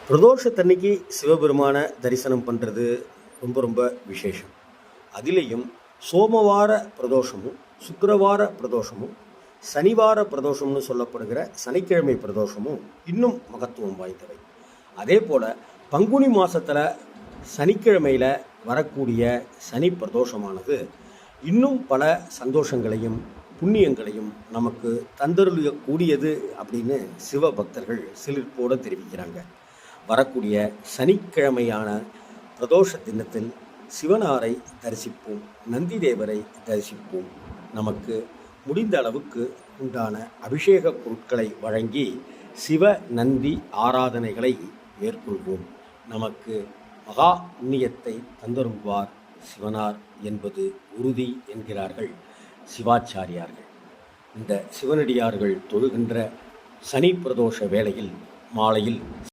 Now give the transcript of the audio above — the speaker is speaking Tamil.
பிரதோஷத்தன்னைக்கு சிவபெருமான தரிசனம் பண்ணுறது ரொம்ப ரொம்ப விசேஷம். அதிலேயும் சோமவார பிரதோஷமும் சுக்கிரவார பிரதோஷமும் சனிவார பிரதோஷம்னு சொல்லப்படுகிற சனிக்கிழமை பிரதோஷமும் இன்னும் மகத்துவம் வாய்ந்தவை. அதே போல் பங்குனி மாதத்தில் சனிக்கிழமையில் வரக்கூடிய சனி பிரதோஷமானது இன்னும் பல சந்தோஷங்களையும் புண்ணியங்களையும் நமக்கு தந்தருளியக்கூடியது அப்படின்னு சிவபக்தர்கள் சிலிர்ப்போடு தெரிவிக்கிறாங்க. வரக்கூடிய சனிக்கிழமையான பிரதோஷ தினத்தில் சிவனாரை தரிசிப்போம், நந்தி தேவரை தரிசிப்போம். நமக்கு முடிந்த அளவுக்கு உண்டான அபிஷேக பொருட்களை வழங்கி சிவ நந்தி ஆராதனைகளை மேற்கொள்வோம். நமக்கு மகா புண்ணியத்தை தந்தருள்வார் சிவனார் என்பது உறுதி என்கிறார்கள் சிவாச்சாரியார்கள். இந்த சிவனடியார்கள் தொழுகின்ற சனி பிரதோஷ வேளையில் மாலையில்